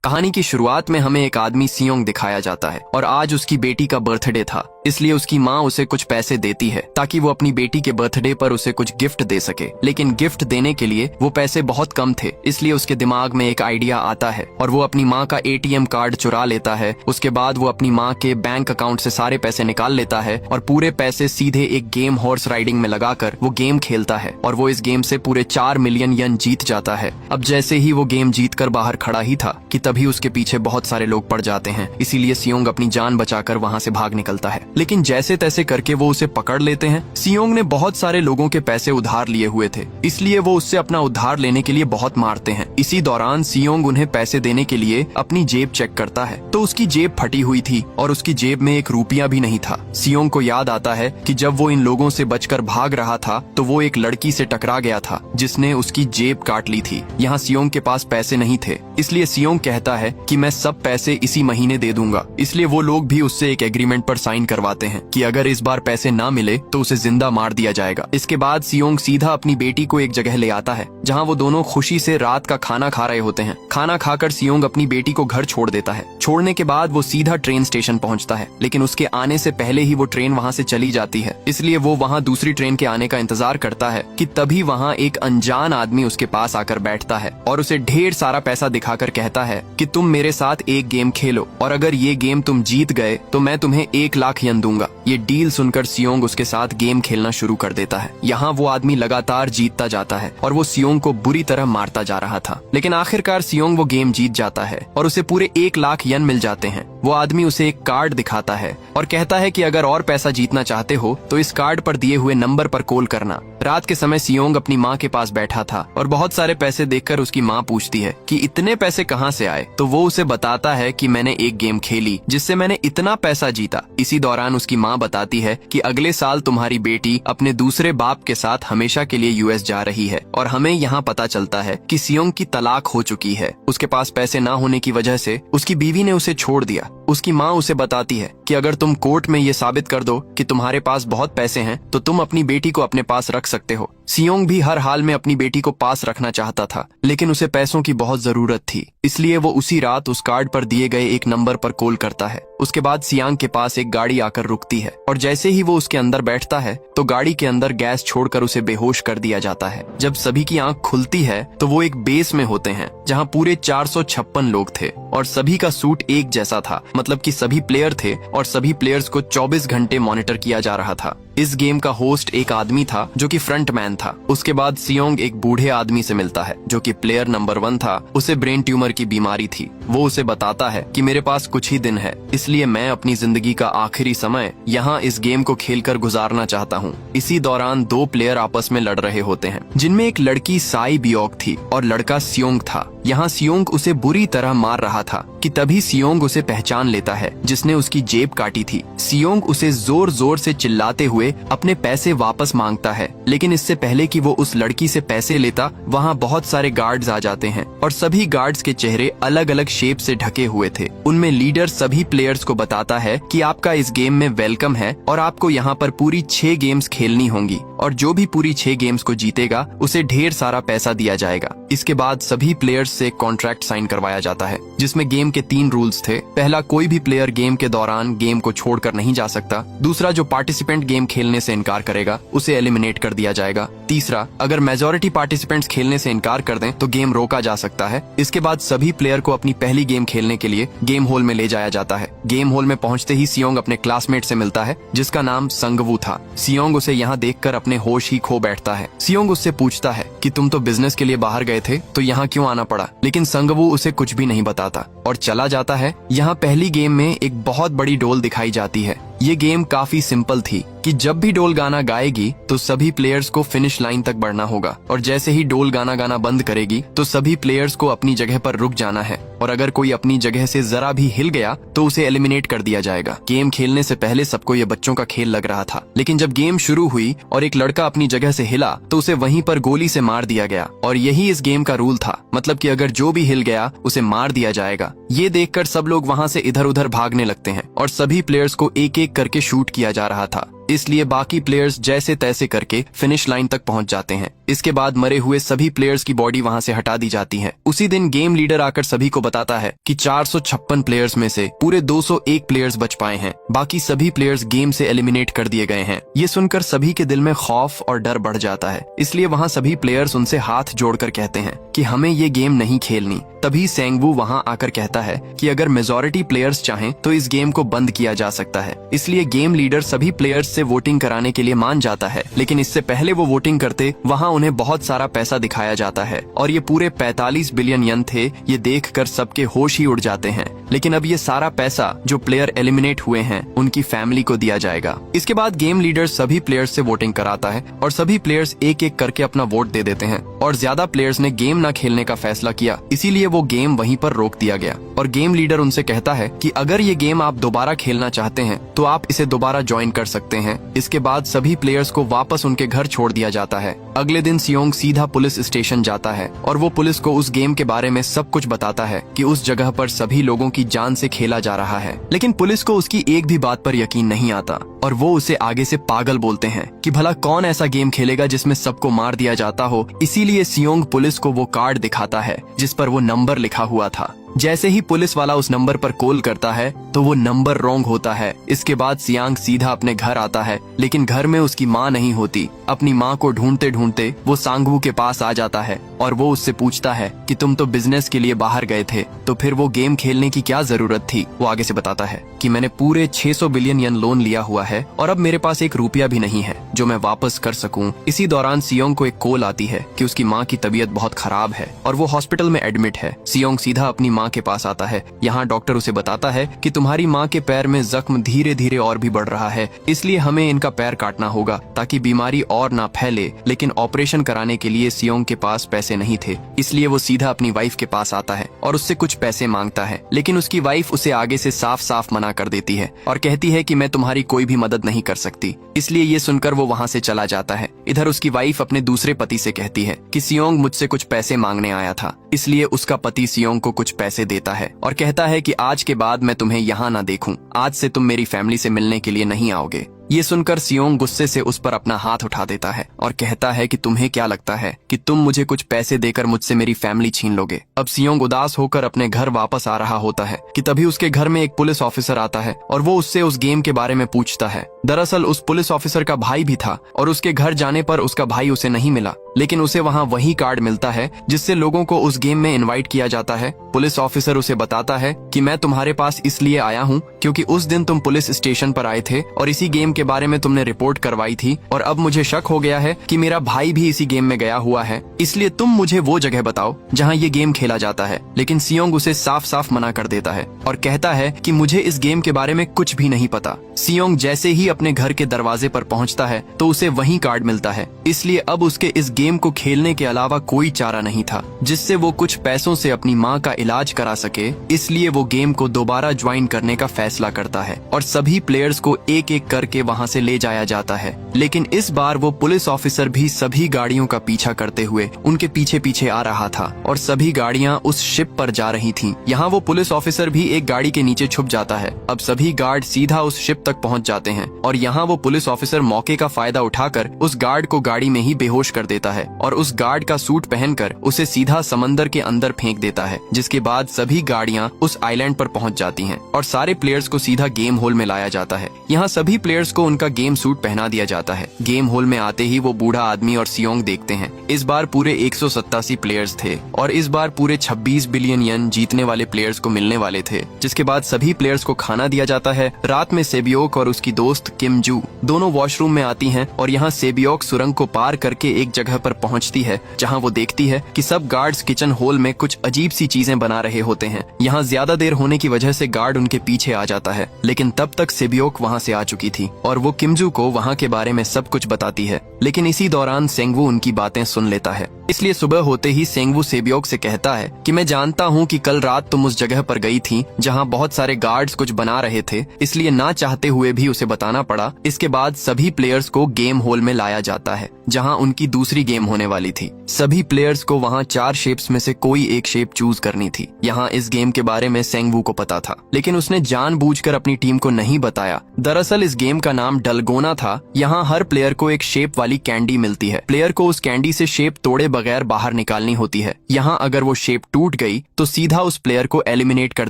कहानी की शुरुआत में हमें एक आदमी सियोंग दिखाया जाता है और आज उसकी बेटी का बर्थडे था, इसलिए उसकी माँ उसे कुछ पैसे देती है ताकि वो अपनी बेटी के बर्थडे पर उसे कुछ गिफ्ट दे सके। लेकिन गिफ्ट देने के लिए वो पैसे बहुत कम थे, इसलिए उसके दिमाग में एक आइडिया आता है और वो अपनी माँ का एटीएम कार्ड चुरा लेता है। उसके बाद वो अपनी माँ के बैंक अकाउंट से सारे पैसे निकाल लेता है और पूरे पैसे सीधे एक गेम हॉर्स राइडिंग में लगाकर वो गेम खेलता है और वो इस गेम से पूरे 4 मिलियन यन जीत जाता है। अब जैसे ही वो गेम जीत कर बाहर खड़ा ही था कि तभी उसके पीछे बहुत सारे लोग पड़ जाते हैं, इसीलिए सियोंग अपनी जान बचाकर वहाँ से भाग निकलता है। लेकिन जैसे तैसे करके वो उसे पकड़ लेते हैं। सियोंग ने बहुत सारे लोगों के पैसे उधार लिए हुए थे, इसलिए वो उससे अपना उधार लेने के लिए बहुत मारते हैं। इसी दौरान सियोंग उन्हें पैसे देने के लिए अपनी जेब चेक करता है तो उसकी जेब फटी हुई थी और उसकी जेब में 1 रुपया भी नहीं था। सियोंग को याद आता है कि जब वो इन लोगों से बचकर भाग रहा था तो वो एक लड़की से टकरा गया था जिसने उसकी जेब काट ली थी। यहाँ सियोंग के पास पैसे नहीं थे, इसलिए सियोंग कहता है कि मैं सब पैसे इसी महीने दे दूंगा। इसलिए वो लोग भी उससे एक एग्रीमेंट पर साइन करवाते हैं कि अगर इस बार पैसे ना मिले तो उसे जिंदा मार दिया जाएगा। इसके बाद सियोंग सीधा अपनी बेटी को एक जगह ले आता है जहाँ वो दोनों खुशी से रात का खाना खा रहे होते हैं। खाना खाकर सियोंग अपनी बेटी को घर छोड़ देता है। छोड़ने के बाद वो सीधा ट्रेन स्टेशन पहुँचता है, लेकिन उसके आने से पहले ही वो ट्रेन वहाँ से चली जाती है, इसलिए वो वहाँ दूसरी ट्रेन के आने का इंतजार करता है कि तभी वहाँ एक अनजान आदमी उसके पास आकर बैठता है और उसे ढेर सारा पैसा दिखाकर कहता है कि तुम मेरे साथ एक गेम खेलो और अगर ये गेम तुम जीत गए तो मैं तुम्हें 1 लाख यन दूंगा। ये डील सुनकर सियोंग उसके साथ गेम खेलना शुरू कर देता है। यहाँ वो आदमी लगातार जीतता जाता है और वो सियोंग को बुरी तरह मारता जा रहा था, लेकिन आखिरकार सियोंग वो गेम जीत जाता है और उसे पूरे 1 लाख यन मिल जाते हैं। वो आदमी उसे एक कार्ड दिखाता है और कहता है कि अगर और पैसा जीतना चाहते हो तो इस कार्ड पर दिए हुए नंबर पर कॉल करना। रात के समय सियोंग अपनी माँ के पास बैठा था और बहुत सारे पैसे देखकर उसकी माँ पूछती है कि इतने पैसे कहाँ से आए, तो वो उसे बताता है कि मैंने एक गेम खेली जिससे मैंने इतना पैसा जीता। इसी दौरान उसकी माँ बताती है कि अगले साल तुम्हारी बेटी अपने दूसरे बाप के साथ हमेशा के लिए यूएस जा रही है और हमें यहाँ पता चलता है कि सियोंग की तलाक हो चुकी है। उसके पास पैसे ना होने की वजह से उसकी बीवी ने उसे छोड़ दिया। उसकी माँ उसे बताती है कि अगर तुम कोर्ट में ये साबित कर दो कि तुम्हारे पास बहुत पैसे हैं तो तुम अपनी बेटी को अपने पास रख सकते हो। सियोंग भी हर हाल में अपनी बेटी को पास रखना चाहता था, लेकिन उसे पैसों की बहुत जरूरत थी, इसलिए वो उसी रात उस कार्ड पर दिए गए एक नंबर पर कॉल करता है। उसके बाद सियांग के पास एक गाड़ी आकर रुकती है और जैसे ही वो उसके अंदर बैठता है तो गाड़ी के अंदर गैस छोड़कर उसे बेहोश कर दिया जाता है। जब सभी की आंख खुलती है तो वो एक बेस में होते हैं जहाँ पूरे 456 लोग थे और सभी का सूट एक जैसा था, मतलब कि सभी प्लेयर थे और सभी प्लेयर्स को 24 घंटे मॉनिटर किया जा रहा था। इस गेम का होस्ट एक आदमी था जो कि फ्रंट मैन था। उसके बाद सियोंग एक बूढ़े आदमी से मिलता है जो कि प्लेयर नंबर 1 था। उसे ब्रेन ट्यूमर की बीमारी थी। वो उसे बताता है कि मेरे पास कुछ ही दिन है, इसलिए मैं अपनी जिंदगी का आखिरी समय यहाँ इस गेम को खेलकर गुजारना चाहता हूँ। इसी दौरान 2 प्लेयर आपस में लड़ रहे होते हैं, जिनमें एक लड़की साई बियोक थी और लड़का सियोंग था। यहाँ सियोंग उसे बुरी तरह मार रहा था कि तभी सियोंग उसे पहचान लेता है जिसने उसकी जेब काटी थी। सियोंग उसे जोर जोर से चिल्लाते हुए अपने पैसे वापस मांगता है, लेकिन इससे पहले कि वो उस लड़की से पैसे लेता वहाँ बहुत सारे गार्ड्स आ जाते हैं और सभी गार्ड्स के चेहरे अलग अलग शेप से ढके हुए थे। उनमें लीडर सभी प्लेयर्स को बताता है कि आपका इस गेम में वेलकम है और आपको यहाँ पर पूरी 6 गेम्स खेलनी होंगी और जो भी पूरी 6 गेम्स को जीतेगा उसे ढेर सारा पैसा दिया जाएगा। इसके बाद सभी प्लेयर्स से कॉन्ट्रैक्ट साइन करवाया जाता है जिसमें गेम के 3 रूल्स थे। पहला, कोई भी प्लेयर गेम के दौरान गेम को छोड़कर नहीं जा सकता। दूसरा, जो पार्टिसिपेंट गेम खेलने से इनकार करेगा उसे एलिमिनेट कर दिया जाएगा। तीसरा, अगर मेजॉरिटी पार्टिसिपेंट्स खेलने से इनकार कर दें तो गेम रोका जा सकता है। इसके बाद सभी प्लेयर को अपनी पहली गेम खेलने के लिए गेम हॉल में ले जाया जाता है। गेम हॉल में पहुंचते ही सियोंग अपने क्लासमेट से मिलता है जिसका नाम संगवू था। सियोंग उसे यहाँ देखकर अपने होश ही खो बैठता है। सियोंग उससे पूछता है कि तुम तो बिजनेस के लिए बाहर गए थे तो यहाँ क्यों आना पड़ा, लेकिन संगवू उसे कुछ भी नहीं बताता और चला जाता है। यहाँ पहली गेम में एक बहुत बड़ी डोल दिखाई जाती है। ये गेम काफी सिंपल थी कि जब भी डोल गाना गाएगी तो सभी प्लेयर्स को फिनिश लाइन तक बढ़ना होगा और जैसे ही डोल गाना गाना बंद करेगी तो सभी प्लेयर्स को अपनी जगह पर रुक जाना है और अगर कोई अपनी जगह से जरा भी हिल गया तो उसे एलिमिनेट कर दिया जाएगा। गेम खेलने से पहले सबको ये बच्चों का खेल लग रहा था, लेकिन जब गेम शुरू हुई और एक लड़का अपनी जगह से हिला तो उसे वहीं पर गोली से मार दिया गया और यही इस गेम का रूल था, मतलब कि अगर जो भी हिल गया उसे मार दिया जाएगा। ये देखकर सब लोग वहाँ से इधर उधर भागने लगते हैं और सभी प्लेयर्स को एक एक करके शूट किया जा रहा था, इसलिए बाकी प्लेयर्स जैसे तैसे करके फिनिश लाइन तक पहुंच जाते हैं। इसके बाद मरे हुए सभी प्लेयर्स की बॉडी वहां से हटा दी जाती है। उसी दिन गेम लीडर आकर सभी को बताता है कि 456 प्लेयर्स में से पूरे 201 प्लेयर्स बच पाए हैं, बाकी सभी प्लेयर्स गेम से एलिमिनेट कर दिए गए हैं। ये सुनकर सभी के दिल में खौफ और डर बढ़ जाता है, इसलिए वहाँ सभी प्लेयर्स उनसे हाथ जोड़कर कहते हैं कि हमें ये गेम नहीं खेलनी। तभी सेंगवू वहाँ आकर कहता है कि अगर मेजॉरिटी प्लेयर्स चाहें तो इस गेम को बंद किया जा सकता है। इसलिए गेम लीडर सभी प्लेयर्स से वोटिंग कराने के लिए मान जाता है, लेकिन इससे पहले वो वोटिंग करते वहाँ उन्हें बहुत सारा पैसा दिखाया जाता है और ये पूरे 45 बिलियन यन थे। ये देखकर सबके होश ही उड़ जाते हैं, लेकिन अब ये सारा पैसा जो प्लेयर एलिमिनेट हुए हैं उनकी फैमिली को दिया जाएगा। इसके बाद गेम लीडर सभी प्लेयर्स से वोटिंग कराता है और सभी प्लेयर्स एक एक करके अपना वोट दे देते हैं और ज्यादा प्लेयर्स ने गेम ना खेलने का फैसला किया, इसीलिए वो गेम वहीं पर रोक दिया गया। और गेम लीडर उनसे कहता है कि अगर ये गेम आप दोबारा खेलना चाहते हैं तो आप इसे दोबारा ज्वाइन कर सकते हैं। इसके बाद सभी प्लेयर्स को वापस उनके घर छोड़ दिया जाता है। अगले दिन सियोंग सीधा पुलिस स्टेशन जाता है और वो पुलिस को उस गेम के बारे में सब कुछ बताता है कि उस जगह पर सभी लोगों की जान से खेला जा रहा है, लेकिन पुलिस को उसकी एक भी बात पर यकीन नहीं आता और वो उसे आगे से पागल बोलते हैं कि भला कौन ऐसा गेम खेलेगा जिसमें सबको मार दिया जाता हो। इसीलिए सियोंग पुलिस को वो कार्ड दिखाता है जिस पर वो नंबर लिखा हुआ था। जैसे ही पुलिस वाला उस नंबर पर कॉल करता है तो वो नंबर रॉन्ग होता है। इसके बाद सियांग सीधा अपने घर आता है, लेकिन घर में उसकी माँ नहीं होती। अपनी माँ को ढूंढते ढूंढते वो सांगवू के पास आ जाता है और वो उससे पूछता है कि तुम तो बिजनेस के लिए बाहर गए थे, तो फिर वो गेम खेलने की क्या जरूरत थी। वो आगे से बताता है कि मैंने पूरे 600 बिलियन यन लोन लिया हुआ है और अब मेरे पास 1 रुपया भी नहीं है जो मैं वापस कर सकूं। इसी दौरान सियोंग को एक कॉल आती है कि उसकी माँ की तबीयत बहुत खराब है और वो हॉस्पिटल में एडमिट है। सियोंग सीधा अपनी माँ के पास आता है। यहाँ डॉक्टर उसे बताता है कि तुम्हारी माँ के पैर में जख्म धीरे धीरे और भी बढ़ रहा है, इसलिए हमें इनका पैर काटना होगा ताकि बीमारी और ना फैले। लेकिन ऑपरेशन कराने के लिए सियोंग के पास पैसे नहीं थे, इसलिए वो सीधा अपनी वाइफ के पास आता है और उससे कुछ पैसे मांगता है, लेकिन उसकी वाइफ उसे आगे से साफ साफ मना कर देती है और कहती है कि मैं तुम्हारी कोई भी मदद नहीं कर सकती। इसलिए ये सुनकर वो वहाँ से चला जाता है। इधर उसकी वाइफ अपने दूसरे पति से कहती है कि सियोंग मुझसे कुछ पैसे मांगने आया था, इसलिए उसका पति सियोंग को कुछ पैसे देता है और कहता है कि आज के बाद मैं तुम्हें यहाँ ना देखूं, आज से तुम मेरी फैमिली से मिलने के लिए नहीं आओगे। ये सुनकर सियोंग गुस्से से उस पर अपना हाथ उठा देता है और कहता है कि तुम्हें क्या लगता है कि तुम मुझे कुछ पैसे देकर मुझसे मेरी फैमिली छीन लोगे। अब सियोंग उदास होकर अपने घर वापस आ रहा होता है कि तभी उसके घर में एक पुलिस ऑफिसर आता है और वो उससे उस गेम के बारे में पूछता है। दरअसल उस पुलिस ऑफिसर का भाई भी था और उसके घर जाने पर उसका भाई उसे नहीं मिला, लेकिन उसे वहाँ वही कार्ड मिलता है जिससे लोगों को उस गेम में इनवाइट किया जाता है। पुलिस ऑफिसर उसे बताता है कि मैं तुम्हारे पास इसलिए आया हूँ क्योंकि उस दिन तुम पुलिस स्टेशन पर आए थे और इसी गेम के बारे में तुमने रिपोर्ट करवाई थी और अब मुझे शक हो गया है कि मेरा भाई भी इसी गेम में गया हुआ है, इसलिए तुम मुझे वो जगह बताओ जहाँ ये गेम खेला जाता है। लेकिन सियोंग उसे साफ साफ मना कर देता है और कहता है कि मुझे इस गेम के बारे में कुछ भी नहीं पता। सियोंग जैसे ही अपने घर के दरवाजे पर पहुँचता है तो उसे वही कार्ड मिलता है, इसलिए अब उसके इस गेम को खेलने के अलावा कोई चारा नहीं था जिससे वो कुछ पैसों से अपनी माँ का इलाज करा सके। इसलिए वो गेम को दोबारा ज्वाइन करने का फैसला करता है और सभी प्लेयर्स को एक एक करके वहाँ से ले जाया जाता है। लेकिन इस बार वो पुलिस ऑफिसर भी सभी गाड़ियों का पीछा करते हुए उनके पीछे पीछे आ रहा था और सभी गाड़ियाँ उस शिप पर जा रही थीं। यहाँ वो पुलिस ऑफिसर भी एक गाड़ी के नीचे छुप जाता है। अब सभी गार्ड सीधा उस शिप तक पहुँच जाते हैं और यहाँ वो पुलिस ऑफिसर मौके का फायदा उठाकर उस गार्ड को गाड़ी में ही बेहोश कर देता है और उस गार्ड का सूट पहनकर उसे सीधा समंदर के अंदर फेंक देता है। जिसके बाद सभी गाड़ियाँ उस आइलैंड पर पहुँच जाती हैं और सारे प्लेयर्स को सीधा गेम हॉल में लाया जाता है। यहाँ सभी प्लेयर्स को उनका गेम सूट पहना दिया जाता है। गेम हॉल में आते ही वो बूढ़ा आदमी और सियोंग देखते हैं। इस बार पूरे 187 प्लेयर्स थे और इस बार पूरे 26 बिलियन यन जीतने वाले प्लेयर्स को मिलने वाले थे। जिसके बाद सभी प्लेयर्स को खाना दिया जाता है। रात में सेबियोक और उसकी दोस्त किम जू दोनों वॉशरूम में आती हैं और यहाँ सेबियोक सुरंग को पार करके एक जगह पर पहुँचती है जहाँ वो देखती है कि सब गार्ड्स किचन हॉल में कुछ अजीब सी चीजें बना रहे होते हैं। यहाँ ज्यादा देर होने की वजह से गार्ड उनके पीछे आ जाता है, लेकिन तब तक सेबियोक वहाँ से आ चुकी थी और वो किमजू को वहाँ के बारे में सब कुछ बताती है। लेकिन इसी दौरान सेंगवू उनकी बातें सुन लेता है इसलिए सुबह होते ही सेंगवू सेबियोक से कहता है कि मैं जानता हूँ कि कल रात तुम उस जगह पर गई थी जहाँ बहुत सारे गार्ड्स कुछ बना रहे थे, इसलिए ना चाहते हुए भी उसे बताना पड़ा। इसके बाद सभी प्लेयर्स को गेम हॉल में लाया जाता है जहाँ उनकी दूसरी गेम होने वाली थी। सभी प्लेयर्स को वहाँ 4 शेप्स में से कोई एक शेप चूज करनी थी। यहाँ इस गेम के बारे में सेंगवू को पता था, लेकिन उसने जानबूझकर अपनी टीम को नहीं बताया। दरअसल इस गेम का नाम डलगोना था। यहाँ हर प्लेयर को एक शेप वाली कैंडी मिलती है। प्लेयर को उस कैंडी से शेप तोड़े बगैर बाहर निकालनी होती है। यहाँ अगर वो शेप टूट गई तो सीधा उस प्लेयर को एलिमिनेट कर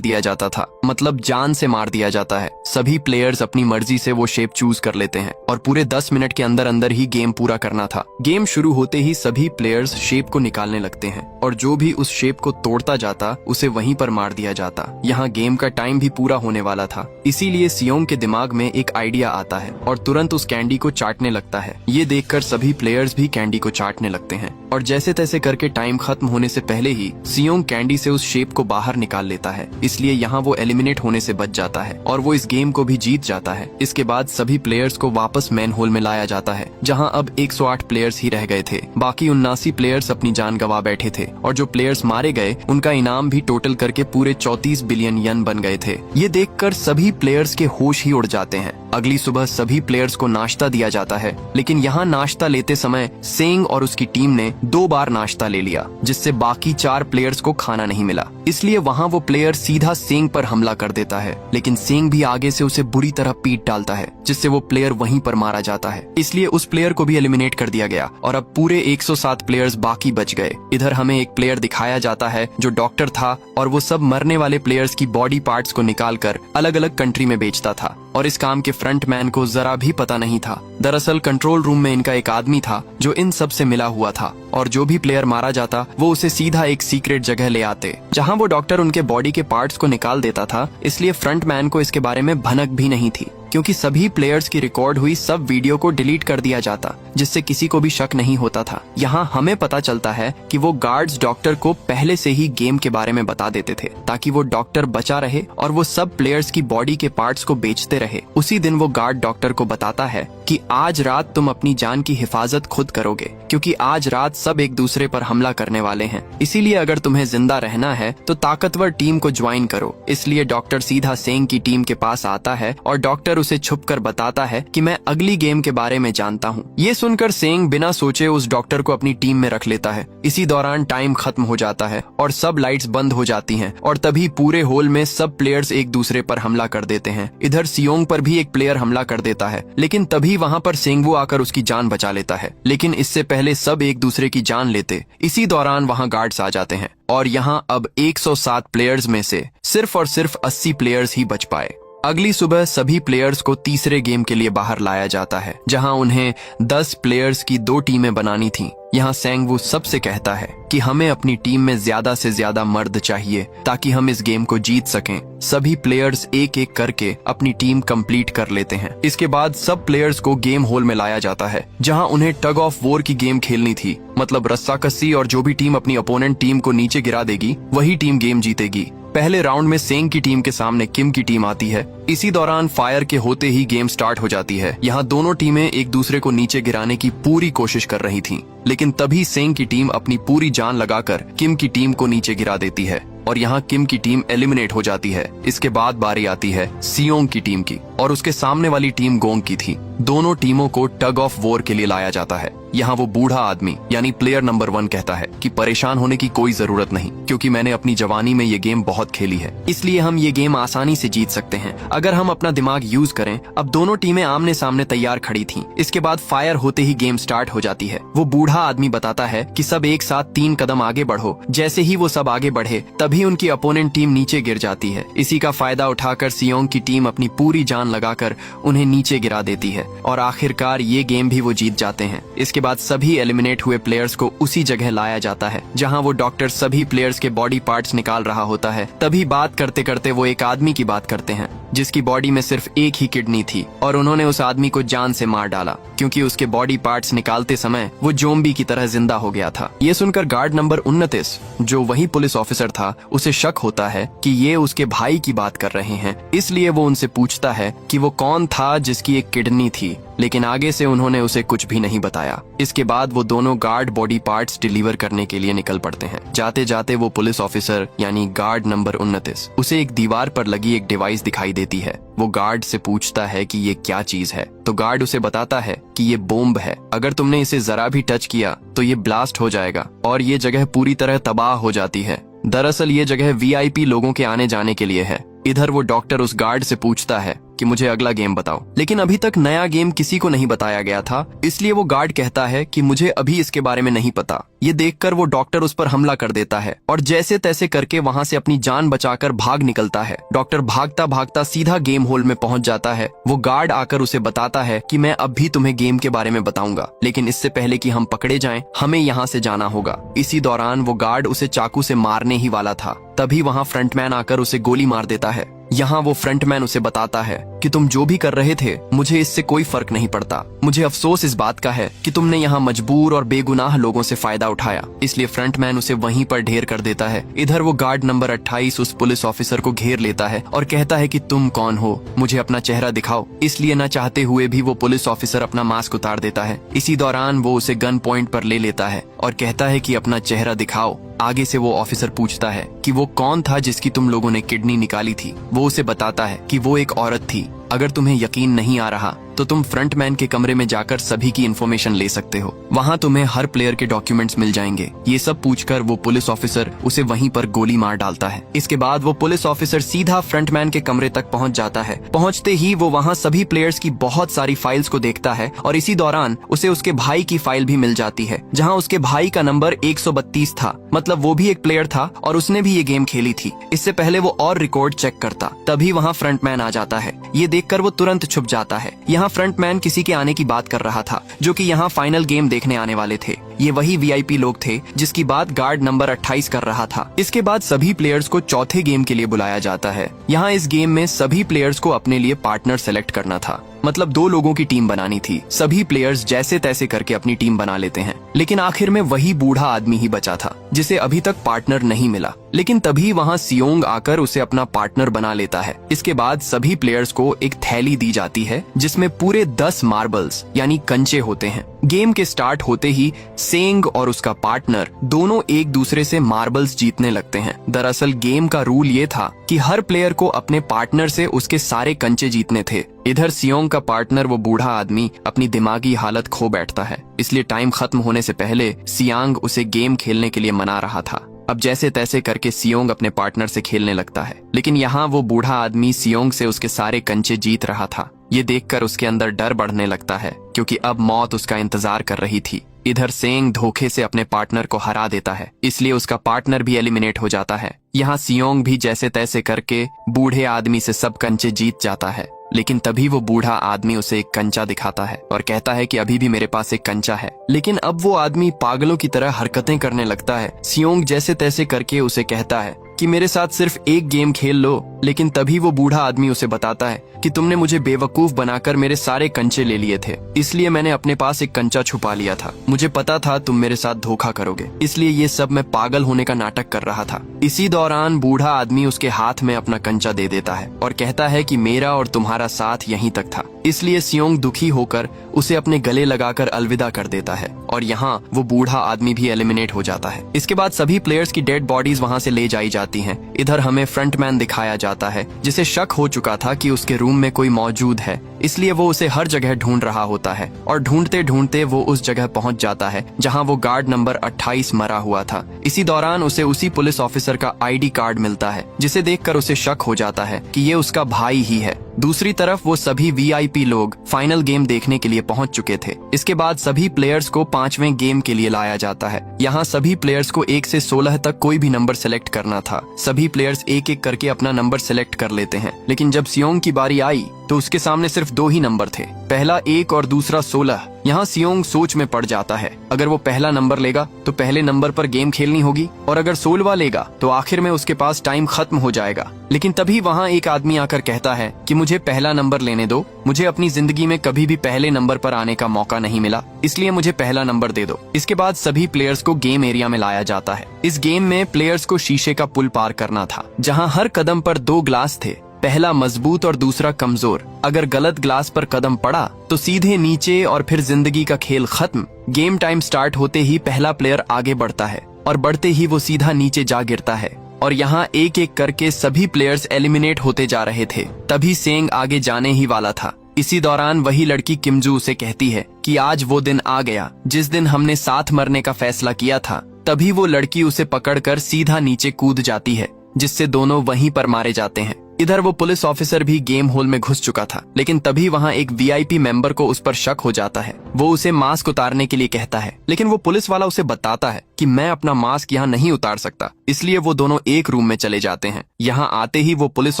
दिया जाता था, मतलब जान से मार दिया जाता है। सभी प्लेयर्स अपनी मर्जी से वो शेप चूज कर लेते हैं और पूरे 10 मिनट के अंदर अंदर ही गेम पूरा करना था। गेम शुरू होते ही सभी प्लेयर्स शेप को निकालने लगते हैं और जो भी उस शेप को तोड़ता जाता उसे वहीं पर मार दिया जाता। यहाँ गेम का टाइम भी पूरा होने वाला था, इसीलिए सियोंग के दिमाग में एक आइडिया आता है और तुरंत उस कैंडी को चाटने लगता है। ये देखकर सभी प्लेयर्स भी कैंडी को चाटने लगते हैं और जैसे तैसे करके टाइम खत्म होने से पहले ही सियोंग कैंडी से उस शेप को बाहर निकाल लेता है। इसलिए यहाँ वो एलिमिनेट होने से बच जाता है और वो इस गेम को भी जीत जाता है। इसके बाद सभी प्लेयर्स को वापस मैन होल में लाया जाता है जहाँ अब 108 प्लेयर्स ही रह गए थे। बाकी 79 प्लेयर्स अपनी जान गंवा बैठे थे और जो प्लेयर्स मारे गए उनका इनाम भी टोटल करके पूरे 34 बिलियन यन बन गए थे। ये देखकर सभी प्लेयर्स के होश ही उड़ जाते हैं। अगली सुबह सभी प्लेयर्स को नाश्ता दिया जाता है, लेकिन यहाँ नाश्ता लेते समय सेंग और उसकी टीम ने 2 बार नाश्ता ले लिया, जिससे बाकी 4 प्लेयर्स को खाना नहीं मिला। इसलिए वहाँ वो प्लेयर सीधा सेंग पर हमला कर देता है, लेकिन सेंग भी आगे से उसे बुरी तरह पीट डालता है, जिससे वो प्लेयर वहीं पर मारा जाता है। इसलिए उस प्लेयर को भी एलिमिनेट कर दिया गया और अब पूरे 107 प्लेयर्स बाकी बच गए। इधर हमें एक प्लेयर दिखाया जाता है जो डॉक्टर था और वो सब मरने वाले प्लेयर्स की बॉडी पार्ट्स को निकाल कर अलग अलग कंट्री में बेचता था और इस काम के फ्रंटमैन को जरा भी पता नहीं था। दरअसल कंट्रोल रूम में इनका एक आदमी था जो इन सब से मिला हुआ था और जो भी प्लेयर मारा जाता वो उसे सीधा एक सीक्रेट जगह ले आते जहां वो डॉक्टर उनके बॉडी के पार्ट्स को निकाल देता था। इसलिए फ्रंटमैन को इसके बारे में भनक भी नहीं थी, क्योंकि सभी प्लेयर्स की रिकॉर्ड हुई सब वीडियो को डिलीट कर दिया जाता, जिससे किसी को भी शक नहीं होता था। यहाँ हमें पता चलता है कि वो गार्ड्स डॉक्टर को पहले से ही गेम के बारे में बता देते थे ताकि वो डॉक्टर बचा रहे और वो सब प्लेयर्स की बॉडी के पार्ट्स को बेचते रहे। उसी दिन वो गार्ड डॉक्टर को बताता है कि आज रात तुम अपनी जान की हिफाजत खुद करोगे, क्योंकि आज रात सब एक दूसरे पर हमला करने वाले हैं। इसीलिए अगर तुम्हें जिंदा रहना है तो ताकतवर टीम को ज्वाइन करो। इसलिए डॉक्टर सीधा सेंग की टीम के पास आता है और डॉक्टर उसे छुपकर बताता है कि मैं अगली गेम के बारे में जानता हूँ। ये सुनकर सेंग बिना सोचे उस डॉक्टर को अपनी टीम में रख लेता है। इसी दौरान टाइम खत्म हो जाता है और सब लाइट्स बंद हो जाती हैं और तभी पूरे होल में सब प्लेयर्स एक दूसरे पर हमला कर देते हैं। इधर सियोंग पर भी एक प्लेयर हमला कर देता है, लेकिन तभी वहाँ पर सेंगवू आकर उसकी जान बचा लेता है, लेकिन इससे पहले सब एक दूसरे की जान लेते। इसी दौरान वहाँ गार्ड्स आ जाते हैं और यहाँ अब 107 प्लेयर्स में से सिर्फ और सिर्फ 80 प्लेयर्स ही बच पाए। अगली सुबह सभी प्लेयर्स को तीसरे गेम के लिए बाहर लाया जाता है, जहां उन्हें 10 प्लेयर्स की 2 टीमें बनानी थीं। यहाँ सेंगवू सबसे कहता है कि हमें अपनी टीम में ज्यादा से ज्यादा मर्द चाहिए ताकि हम इस गेम को जीत सकें। सभी प्लेयर्स एक एक करके अपनी टीम कंप्लीट कर लेते हैं। इसके बाद सब प्लेयर्स को गेम हॉल में लाया जाता है, जहां उन्हें टग ऑफ वॉर की गेम खेलनी थी, मतलब रस्साकसी, और जो भी टीम अपनी अपोनेंट टीम को नीचे गिरा देगी वही टीम गेम जीतेगी। पहले राउंड में सेंग की टीम के सामने किम की टीम आती है। इसी दौरान फायर के होते ही गेम स्टार्ट हो जाती है। यहाँ दोनों टीमें एक दूसरे को नीचे गिराने की पूरी कोशिश कर रही थीं, लेकिन तभी सेंग की टीम अपनी पूरी जान लगाकर किम की टीम को नीचे गिरा देती है और यहाँ किम की टीम एलिमिनेट हो जाती है। इसके बाद बारी आती है सियोंग की टीम की और उसके सामने वाली टीम गोंग की थी। दोनों टीमों को टग ऑफ वॉर के लिए लाया जाता है। यहाँ वो बूढ़ा आदमी यानी प्लेयर नंबर 1 कहता है कि परेशान होने की कोई जरूरत नहीं, क्योंकि मैंने अपनी जवानी में ये गेम बहुत खेली है, इसलिए हम ये गेम आसानी से जीत सकते हैं अगर हम अपना दिमाग यूज करें। अब दोनों टीमें आमने सामने तैयार खड़ी थीं। इसके बाद फायर होते ही गेम स्टार्ट हो जाती है। वो बूढ़ा आदमी बताता है कि सब एक साथ 3 कदम आगे बढ़ो। जैसे ही वो सब आगे बढ़े तभी उनकी अपोनेंट टीम नीचे गिर जाती है। इसी का फायदा उठाकर सियोंग की टीम अपनी पूरी जान लगाकर उन्हें नीचे गिरा देती है और आखिरकार ये गेम भी वो जीत जाते हैं। इसके बाद सभी एलिमिनेट हुए प्लेयर्स को उसी जगह लाया जाता है जहां वो डॉक्टर सभी प्लेयर्स के बॉडी पार्ट्स निकाल रहा होता है। तभी बात करते करते वो एक आदमी की बात करते हैं जिसकी बॉडी में सिर्फ एक ही किडनी थी और उन्होंने उस आदमी को जान से मार डाला, क्योंकि उसके बॉडी पार्ट्स निकालते समय वो जोम्बी की तरह जिंदा हो गया था। ये सुनकर गार्ड नंबर 29, जो वही पुलिस ऑफिसर था, उसे शक होता है कि ये उसके भाई की बात कर रहे हैं। इसलिए वो उनसे पूछता है कि वो कौन था जिसकी एक किडनी थी, लेकिन आगे से उन्होंने उसे कुछ भी नहीं बताया। इसके बाद वो दोनों गार्ड बॉडी पार्ट्स डिलीवर करने के लिए निकल पड़ते हैं। जाते जाते वो पुलिस ऑफिसर यानी गार्ड नंबर 29 उसे एक दीवार पर लगी एक डिवाइस दिखाई देती है। वो गार्ड से पूछता है कि ये क्या चीज है, तो गार्ड उसे बताता है कि ये बॉम्ब है। अगर तुमने इसे जरा भी टच किया तो ये ब्लास्ट हो जाएगा और ये जगह पूरी तरह तबाह हो जाती है। दरअसल ये जगह वीआईपी लोगों के आने जाने के लिए है। इधर वो डॉक्टर उस गार्ड से पूछता है कि मुझे अगला गेम बताओ, लेकिन अभी तक नया गेम किसी को नहीं बताया गया था, इसलिए वो गार्ड कहता है कि मुझे अभी इसके बारे में नहीं पता। ये देखकर वो डॉक्टर उस पर हमला कर देता है और जैसे तैसे करके वहाँ से अपनी जान बचाकर भाग निकलता है। डॉक्टर भागता भागता सीधा गेम हॉल में पहुँच जाता है। वो गार्ड आकर उसे बताता है कि मैं अब भी तुम्हें गेम के बारे में बताऊंगा, लेकिन इससे पहले कि हम पकड़े जाएं, हमें यहाँ से जाना होगा। इसी दौरान वो गार्ड उसे चाकू से मारने ही वाला था, तभी वहाँ फ्रंटमैन आकर उसे गोली मार देता है। यहाँ वो फ्रंटमैन उसे बताता है कि तुम जो भी कर रहे थे मुझे इससे कोई फर्क नहीं पड़ता। मुझे अफसोस इस बात का है कि तुमने यहाँ मजबूर और बेगुनाह लोगों से फायदा उठाया, इसलिए फ्रंटमैन उसे वहीं पर ढेर कर देता है। इधर वो गार्ड नंबर 28 उस पुलिस ऑफिसर को घेर लेता है और कहता है कि तुम कौन हो, मुझे अपना चेहरा दिखाओ। इसलिए न चाहते हुए भी वो पुलिस ऑफिसर अपना मास्क उतार देता है। इसी दौरान वो उसे गन पॉइंट पर ले लेता है और कहता है कि अपना चेहरा दिखाओ। आगे से वो ऑफिसर पूछता है कि वो कौन था जिसकी तुम लोगों ने किडनी निकाली थी। वो उसे बताता है कि वो एक औरत थी। अगर तुम्हें यकीन नहीं आ रहा तो तुम फ्रंटमैन के कमरे में जाकर सभी की इन्फॉर्मेशन ले सकते हो, वहाँ तुम्हें हर प्लेयर के डॉक्यूमेंट्स मिल जाएंगे। ये सब पूछकर वो पुलिस ऑफिसर उसे वहीं पर गोली मार डालता है। इसके बाद वो पुलिस ऑफिसर सीधा फ्रंटमैन के कमरे तक पहुँच जाता है। पहुँचते ही वो वहाँ सभी प्लेयर्स की बहुत सारी फाइल्स को देखता है और इसी दौरान उसे उसके भाई की फाइल भी मिल जाती है, जहाँ उसके भाई का नंबर 132 था। मतलब वो भी एक प्लेयर था और उसने भी ये गेम खेली थी। इससे पहले वो और रिकॉर्ड चेक करता, तभी वहाँ फ्रंटमैन आ जाता है। ये देखकर वो तुरंत छुप जाता है। यहाँ फ्रंटमैन किसी के आने की बात कर रहा था, जो कि यहाँ फाइनल गेम देखने आने वाले थे। ये वही वीआईपी लोग थे जिसकी बात गार्ड नंबर 28 कर रहा था। इसके बाद सभी प्लेयर्स को चौथे गेम के लिए बुलाया जाता है। यहाँ इस गेम में सभी प्लेयर्स को अपने लिए पार्टनर सेलेक्ट करना था, मतलब 2 लोगों की टीम बनानी थी। सभी प्लेयर्स जैसे तैसे करके अपनी टीम बना लेते हैं, लेकिन आखिर में वही बूढ़ा आदमी ही बचा था जिसे अभी तक पार्टनर नहीं मिला। लेकिन तभी वहाँ सियोंग आकर उसे अपना पार्टनर बना लेता है। इसके बाद सभी प्लेयर्स को एक थैली दी जाती है जिसमें पूरे 10 मार्बल्स यानी कंचे होते हैं। गेम के स्टार्ट होते ही सेंग और उसका पार्टनर दोनों एक दूसरे से मार्बल्स जीतने लगते हैं। दरअसल गेम का रूल ये था कि हर प्लेयर को अपने पार्टनर से उसके सारे कंचे जीतने थे। इधर सियोंग का पार्टनर वो बूढ़ा आदमी अपनी दिमागी हालत खो बैठता है, इसलिए टाइम खत्म होने से पहले सियांग उसे गेम खेलने के लिए मना रहा था। अब जैसे तैसे करके सियोंग अपने पार्टनर से खेलने लगता है, लेकिन यहाँ वो बूढ़ा आदमी सियोंग से उसके सारे कंचे जीत रहा था। ये देखकर उसके अंदर डर बढ़ने लगता है, क्योंकि अब मौत उसका इंतजार कर रही थी। इधर सेंग धोखे से अपने पार्टनर को हरा देता है, इसलिए उसका पार्टनर भी एलिमिनेट हो जाता है। यहाँ सियोंग भी जैसे तैसे करके बूढ़े आदमी से सब कंचे जीत जाता है, लेकिन तभी वो बूढ़ा आदमी उसे एक कंचा दिखाता है और कहता है कि अभी भी मेरे पास एक कंचा है। लेकिन अब वो आदमी पागलों की तरह हरकतें करने लगता है। सियोंग जैसे तैसे करके उसे कहता है कि मेरे साथ सिर्फ एक गेम खेल लो, लेकिन तभी वो बूढ़ा आदमी उसे बताता है कि तुमने मुझे बेवकूफ बनाकर मेरे सारे कंचे ले लिए थे, इसलिए मैंने अपने पास एक कंचा छुपा लिया था। मुझे पता था तुम मेरे साथ धोखा करोगे, इसलिए ये सब मैं पागल होने का नाटक कर रहा था। इसी दौरान बूढ़ा आदमी उसके हाथ में अपना कंचा दे देता है और कहता है कि मेरा और तुम्हारा साथ यहीं तक था। इसलिए सियोंग दुखी होकर उसे अपने गले लगाकर अलविदा कर देता है और यहाँ वो बूढ़ा आदमी भी एलिमिनेट हो जाता है। इसके बाद सभी प्लेयर्स की डेड बॉडीज वहाँ से ले जाई जाती हैं। इधर हमें फ्रंटमैन दिखाया जाता है, जिसे शक हो चुका था कि उसके रूम में कोई मौजूद है, इसलिए वो उसे हर जगह ढूंढ रहा होता है और ढूंढते ढूंढते वो उस जगह पहुंच जाता है जहां वो गार्ड नंबर 28 मरा हुआ था। इसी दौरान उसे उसी पुलिस ऑफिसर का आईडी कार्ड मिलता है, जिसे देखकर उसे शक हो जाता है कि ये उसका भाई ही है। दूसरी तरफ वो सभी वीआईपी लोग फाइनल गेम देखने के लिए पहुंच चुके थे। इसके बाद सभी प्लेयर्स को 5वें गेम के लिए लाया जाता है। यहाँ सभी प्लेयर्स को 1 से 16 तक कोई भी नंबर सेलेक्ट करना था। सभी प्लेयर्स एक एक करके अपना नंबर सेलेक्ट कर लेते हैं, लेकिन जब सियोंग की बारी आई तो उसके सामने सिर्फ 2 ही नंबर थे, पहला 1 और दूसरा 16। यहाँ सियोंग सोच में पड़ जाता है, अगर वो पहला नंबर लेगा तो पहले नंबर पर गेम खेलनी होगी, और अगर 16वां लेगा तो आखिर में उसके पास टाइम खत्म हो जाएगा। लेकिन तभी वहाँ एक आदमी आकर कहता है कि मुझे पहला नंबर लेने दो, मुझे अपनी जिंदगी में कभी भी पहले नंबर पर आने का मौका नहीं मिला, इसलिए मुझे पहला नंबर दे दो। इसके बाद सभी प्लेयर्स को गेम एरिया में लाया जाता है। इस गेम में प्लेयर्स को शीशे का पुल पार करना था, जहाँ हर कदम पर 2 ग्लास थे। पहला मजबूत और दूसरा कमजोर। अगर गलत ग्लास पर कदम पड़ा तो सीधे नीचे और फिर जिंदगी का खेल खत्म। गेम टाइम स्टार्ट होते ही पहला प्लेयर आगे बढ़ता है और बढ़ते ही वो सीधा नीचे जा गिरता है और यहाँ एक एक करके सभी प्लेयर्स एलिमिनेट होते जा रहे थे। तभी सेंग आगे जाने ही वाला था। इसी दौरान वही लड़की किमजू उसे कहती है कि आज वो दिन आ गया जिस दिन हमने साथ मरने का फैसला किया था। तभी वो लड़की उसे पकड़कर सीधा नीचे कूद जाती है, जिससे दोनों वहीं पर मारे जाते हैं। इधर वो पुलिस ऑफिसर भी गेम हॉल में घुस चुका था, लेकिन तभी वहाँ एक वीआईपी मेंबर को उस पर शक हो जाता है। वो उसे मास्क उतारने के लिए कहता है, लेकिन वो पुलिस वाला उसे बताता है कि मैं अपना मास्क यहाँ नहीं उतार सकता। इसलिए वो दोनों एक रूम में चले जाते हैं। यहाँ आते ही वो पुलिस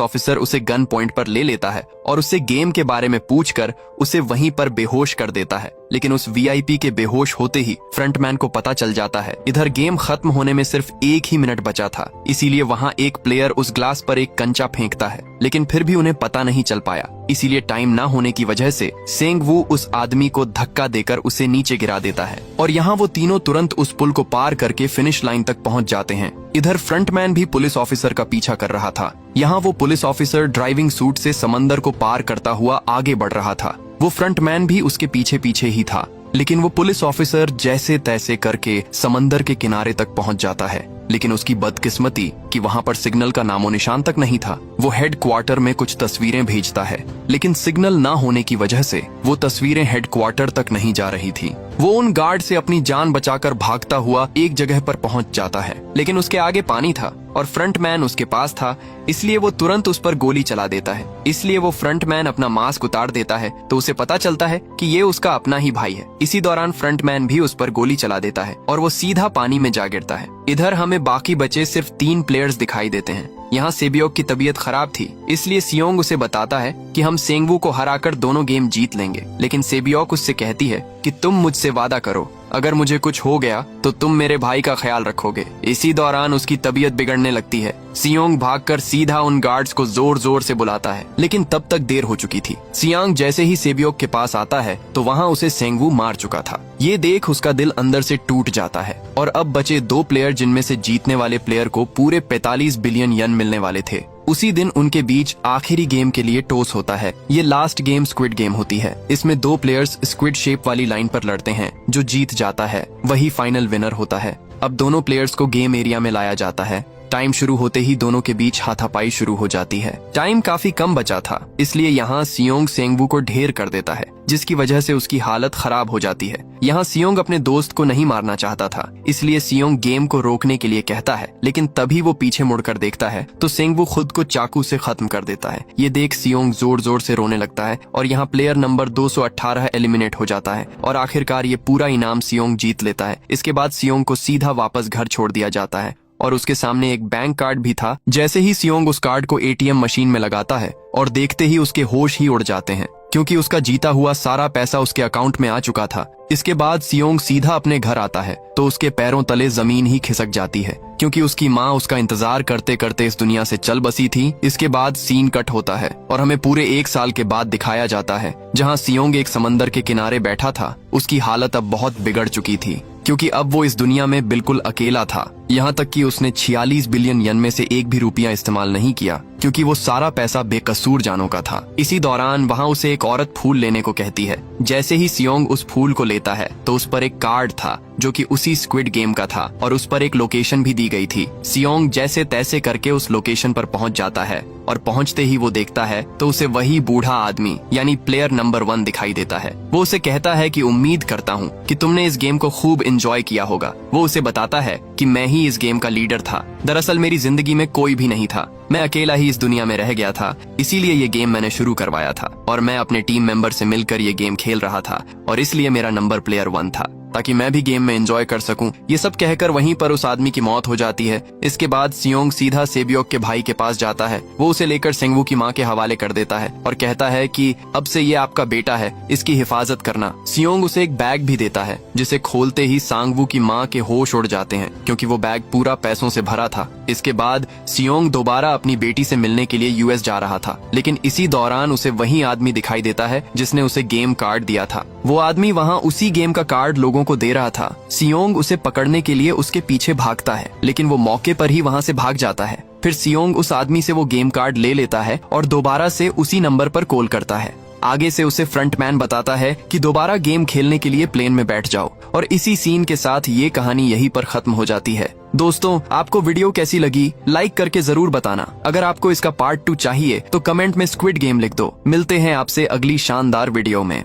ऑफिसर उसे गन पॉइंट पर ले लेता है और उससे गेम के बारे में पूछकर उसे वहीं पर बेहोश कर देता है। लेकिन उस वीआईपी के बेहोश होते ही फ्रंटमैन को पता चल जाता है। इधर गेम खत्म होने में सिर्फ 1 ही मिनट बचा था, इसीलिए वहाँ एक प्लेयर उस ग्लास पर एक कंचा फेंकता है, लेकिन फिर भी उन्हें पता नहीं चल पाया। इसीलिए टाइम ना होने की वजह से सेंग वू उस आदमी को धक्का देकर उसे नीचे गिरा देता है और यहाँ वो तीनों तुरंत उस पुल को पार करके फिनिश लाइन तक पहुँच जाते हैं। इधर फ्रंटमैन भी पुलिस ऑफिसर का पीछा कर रहा था। यहाँ वो पुलिस ऑफिसर ड्राइविंग सूट से समंदर को पार करता हुआ आगे बढ़ रहा था। वो फ्रंटमैन भी उसके पीछे पीछे ही था, लेकिन वो पुलिस ऑफिसर जैसे तैसे करके समंदर के किनारे तक पहुंच जाता है। लेकिन उसकी बदकिस्मती कि वहां पर सिग्नल का नामो निशान तक नहीं था। वो हेडक्वार्टर में कुछ तस्वीरें भेजता है, लेकिन सिग्नल ना होने की वजह से वो तस्वीरें हेडक्वार्टर तक नहीं जा रही थी। वो उन गार्ड से अपनी जान बचाकर भागता हुआ एक जगह पर पहुंच जाता है, लेकिन उसके आगे पानी था और फ्रंटमैन उसके पास था, इसलिए वो तुरंत उस पर गोली चला देता है। इसलिए वो फ्रंटमैन अपना मास्क उतार देता है तो उसे पता चलता है कि ये उसका अपना ही भाई है। इसी दौरान फ्रंटमैन भी उस पर गोली चला देता है और वो सीधा पानी में जा गिरता है। इधर हमें बाकी बचे सिर्फ 3 प्लेयर्स दिखाई देते हैं। यहाँ सेबियोक की तबीयत खराब थी, इसलिए सियोंग उसे बताता है कि हम सेंगवू को हराकर दोनों गेम जीत लेंगे। लेकिन सेबियोक उससे कहती है कि तुम मुझसे वादा करो, अगर मुझे कुछ हो गया तो तुम मेरे भाई का ख्याल रखोगे। इसी दौरान उसकी तबीयत बिगड़ने लगती है। सियोंग भागकर सीधा उन गार्ड्स को जोर जोर से बुलाता है, लेकिन तब तक देर हो चुकी थी। सियांग जैसे ही सेबियोक के पास आता है तो वहाँ उसे सेंगवू मार चुका था। ये देख उसका दिल अंदर से टूट जाता है और अब बचे 2 प्लेयर, जिनमें से जीतने वाले प्लेयर को पूरे 45 बिलियन यन मिलने वाले थे। उसी दिन उनके बीच आखिरी गेम के लिए टॉस होता है। ये लास्ट गेम स्क्विड गेम होती है। इसमें 2 प्लेयर्स स्क्विड शेप वाली लाइन पर लड़ते हैं। जो जीत जाता है वही फाइनल विनर होता है। अब दोनों प्लेयर्स को गेम एरिया में लाया जाता है। टाइम शुरू होते ही दोनों के बीच हाथापाई शुरू हो जाती है। टाइम काफी कम बचा था, इसलिए यहाँ सियोंग सेंगवू को ढेर कर देता है, जिसकी वजह से उसकी हालत खराब हो जाती है। यहाँ सियोंग अपने दोस्त को नहीं मारना चाहता था, इसलिए सियोंग गेम को रोकने के लिए कहता है, लेकिन तभी वो पीछे मुड़कर देखता है तो सेंगवू खुद को चाकू से खत्म कर देता है। ये देख सियोंग जोर जोर से रोने लगता है और यहाँ प्लेयर नंबर 218 एलिमिनेट हो जाता है और आखिरकार ये पूरा इनाम सियोंग जीत लेता है। इसके बाद सियोंग को सीधा वापस घर छोड़ दिया जाता है और उसके सामने एक बैंक कार्ड भी था। जैसे ही सियोंग उस कार्ड को एटीएम मशीन में लगाता है और देखते ही उसके होश ही उड़ जाते हैं, क्योंकि उसका जीता हुआ सारा पैसा उसके अकाउंट में आ चुका था। इसके बाद सियोंग सीधा अपने घर आता है तो उसके पैरों तले जमीन ही खिसक जाती है, क्योंकि उसकी माँ उसका इंतजार करते करते इस दुनिया से चल बसी थी। इसके बाद सीन कट होता है और हमें पूरे 1 साल के बाद दिखाया जाता है, जहाँ सियोंग एक समंदर के किनारे बैठा था। उसकी हालत अब बहुत बिगड़ चुकी थी, क्योंकि अब वो इस दुनिया में बिल्कुल अकेला था। यहाँ तक कि उसने 46 बिलियन यन में से 1 भी रुपया इस्तेमाल नहीं किया, क्योंकि वो सारा पैसा बेकसूर जानों का था। इसी दौरान वहाँ उसे एक औरत फूल लेने को कहती है। जैसे ही सियोंग उस फूल को लेता है तो उस पर एक कार्ड था जो कि उसी स्क्विड गेम का था और उस पर एक लोकेशन भी दी गई थी। सियोंग जैसे तैसे करके उस लोकेशन पर पहुंच जाता है और पहुंचते ही वो देखता है तो उसे वही बूढ़ा आदमी यानी प्लेयर नंबर 1 दिखाई देता है। वो उसे कहता है कि उम्मीद करता हूँ कि तुमने इस गेम को खूब एंजॉय किया होगा। वो उसे बताता है कि मैं ही इस गेम का लीडर था। दरअसल मेरी जिंदगी में कोई भी नहीं था, मैं अकेला ही इस दुनिया में रह गया था, इसीलिए ये गेम मैंने शुरू करवाया था और मैं अपने टीम मेंबर से मिलकर ये गेम खेल रहा था और इसलिए मेरा नंबर प्लेयर 1 था, ताकि मैं भी गेम में एंजॉय कर सकूं। ये सब कहकर वहीं पर उस आदमी की मौत हो जाती है। इसके बाद सियोंग सीधा सेबियोक के भाई के पास जाता है। वो उसे लेकर सेंगवू की माँ के हवाले कर देता है और कहता है कि अब से ये आपका बेटा है, इसकी हिफाजत करना। सियोंग उसे एक बैग भी देता है, जिसे खोलते ही सांगवू की माँ के होश उड़ जाते हैं, क्योंकि वो बैग पूरा पैसों से भरा था। इसके बाद सियोंग दोबारा अपनी बेटी से मिलने के लिए यूएस जा रहा था, लेकिन इसी दौरान उसे वही आदमी दिखाई देता है जिसने उसे गेम कार्ड दिया था। वो आदमी वहाँ उसी गेम का कार्ड लोगों को दे रहा था। सियोंग उसे पकड़ने के लिए उसके पीछे भागता है, लेकिन वो मौके पर ही वहाँ से भाग जाता है। फिर सियोंग उस आदमी से वो गेम कार्ड ले लेता है और दोबारा से उसी नंबर पर कॉल करता है। आगे से उसे फ्रंटमैन बताता है कि दोबारा गेम खेलने के लिए प्लेन में बैठ जाओ, और इसी सीन के साथ ये कहानी यहीं पर खत्म हो जाती है। दोस्तों, आपको वीडियो कैसी लगी लाइक करके जरूर बताना। अगर आपको इसका पार्ट 2 चाहिए तो कमेंट में स्क्विड गेम लिख दो। मिलते हैं आपसे अगली शानदार वीडियो में।